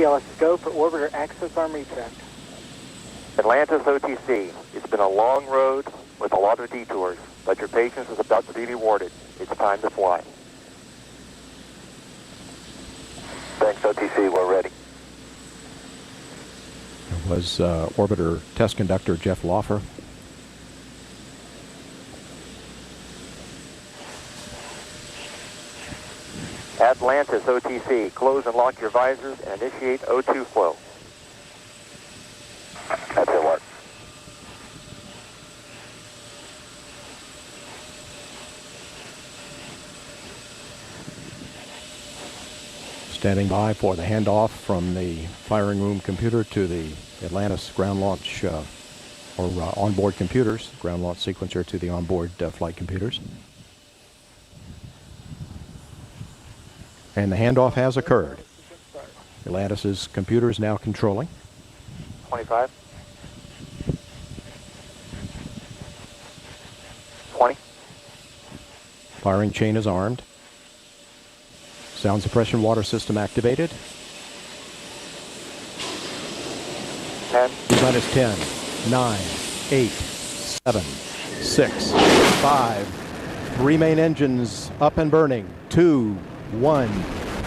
TLS go for orbiter access arm recheck. Atlantis OTC, it's been a long road with a lot of detours, but your patience is about to be rewarded. It's time to fly. Thanks, OTC, we're ready. It was orbiter test conductor Jeff Laufer. Atlantis OTC, close and lock your visors and initiate O2 flow. That's it, Mark. Standing by for the handoff from the firing room computer to the Atlantis ground launch onboard computers, ground launch sequencer to the onboard flight computers. And the handoff has occurred. Atlantis's computer is now controlling. 25. 20. Firing chain is armed. Sound suppression water system activated. 10. Minus 10, 9, 8, 7, 6, 5. 3 main engines up and burning. 2, 1.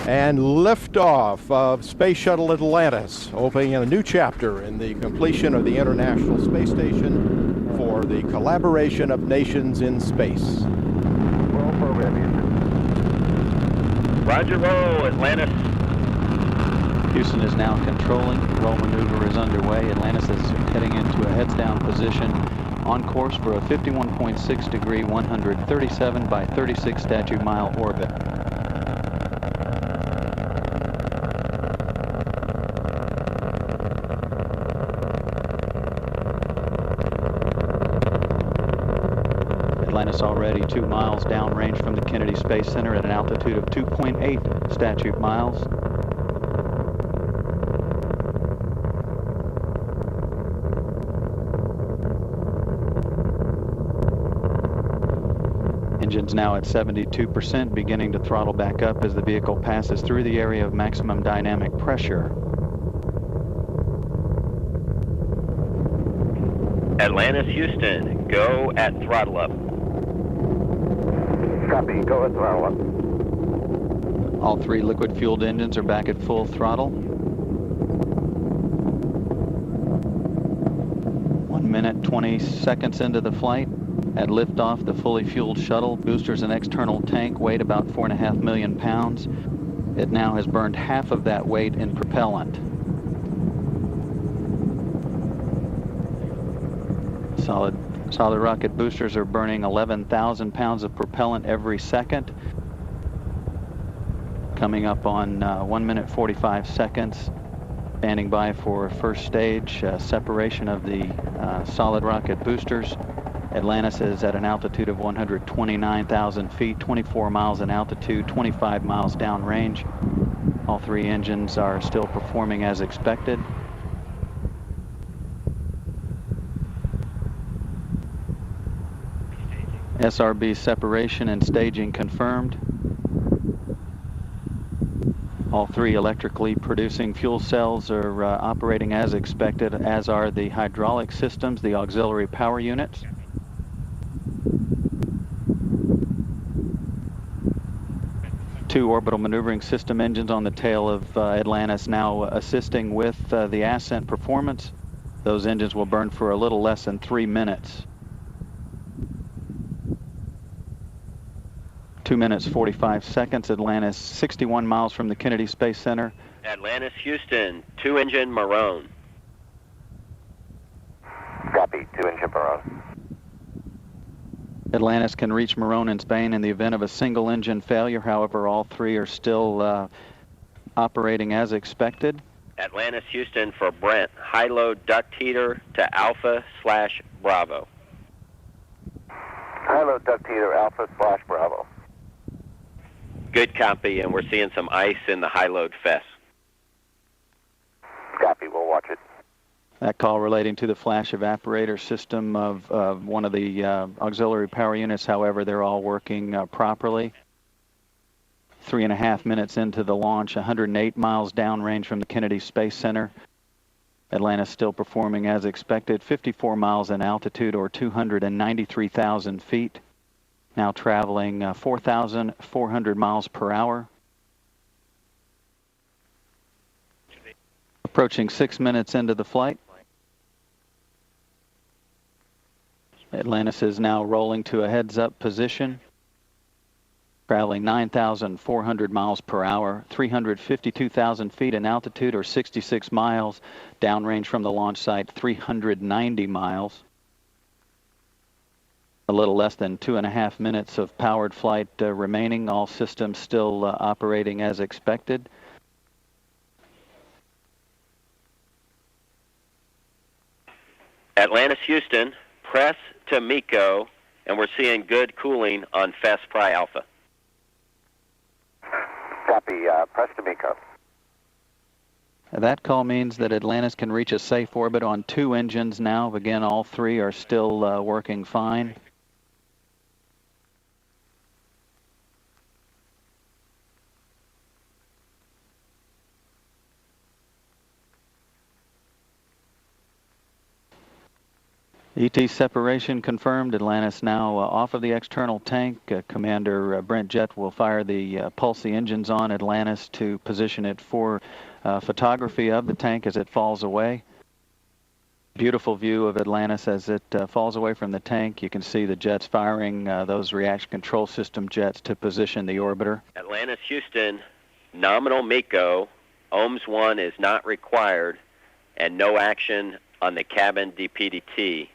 And liftoff of Space Shuttle Atlantis, opening a new chapter in the completion of the International Space Station for the collaboration of nations in space. Roll program. Roger, roll, Atlantis. Houston is now controlling. Roll maneuver is underway. Atlantis is heading into a heads-down position on course for a 51.6 degree, 137 by 36 statute mile orbit. Atlantis already 2 miles downrange from the Kennedy Space Center at an altitude of 2.8 statute miles. Engines now at 72%, beginning to throttle back up as the vehicle passes through the area of maximum dynamic pressure. Atlantis, Houston, go at throttle up. Copy, go at throttle up. All 3 liquid-fueled engines are back at full throttle. 1 minute, 20 seconds into the flight. At liftoff, the fully fueled shuttle, boosters and external tank weighed about 4.5 million pounds. It now has burned half of that weight in propellant. Solid rocket boosters are burning 11,000 pounds of propellant every second. Coming up on 1 minute 45 seconds. Standing by for first stage separation of the solid rocket boosters. Atlantis is at an altitude of 129,000 feet, 24 miles in altitude, 25 miles downrange. All 3 engines are still performing as expected. SRB separation and staging confirmed. All 3 electrically producing fuel cells are operating as expected, as are the hydraulic systems, the auxiliary power units. Two orbital maneuvering system engines on the tail of Atlantis now assisting with the ascent performance. Those engines will burn for a little less than 3 minutes. 2 minutes 45 seconds. Atlantis 61 miles from the Kennedy Space Center. Atlantis, Houston, 2-engine Marone. Copy, 2-engine Marone. Atlantis can reach Marone in Spain in the event of a single engine failure. However, all 3 are still operating as expected. Atlantis, Houston for Brent, high-load duct heater to Alpha/Bravo. High-load duct heater Alpha/Bravo. Good copy, and we're seeing some ice in the high-load fest. Copy, we'll watch it. That call relating to the flash evaporator system of one of the auxiliary power units, however, they're all working properly. 3.5 minutes into the launch, 108 miles downrange from the Kennedy Space Center. Atlantis still performing as expected, 54 miles in altitude or 293,000 feet. Now traveling 4,400 miles per hour. Approaching 6 minutes into the flight. Atlantis is now rolling to a heads-up position. Traveling 9,400 miles per hour, 352,000 feet in altitude or 66 miles. Downrange from the launch site, 390 miles. A little less than 2.5 minutes of powered flight remaining. All systems still operating as expected. Atlantis Houston, press to MECO, and we're seeing good cooling on FES-Pri Alpha. Copy, press to MECO. That call means that Atlantis can reach a safe orbit on 2 engines now. Again, all 3 are still working fine. ET separation confirmed. Atlantis now off of the external tank. Commander Brent Jett will fire the pulse the engines on Atlantis to position it for photography of the tank as it falls away. Beautiful view of Atlantis as it falls away from the tank. You can see the jets firing those reaction control system jets to position the orbiter. Atlantis Houston, nominal MECO, OMS 1 is not required, and no action on the cabin DPDT.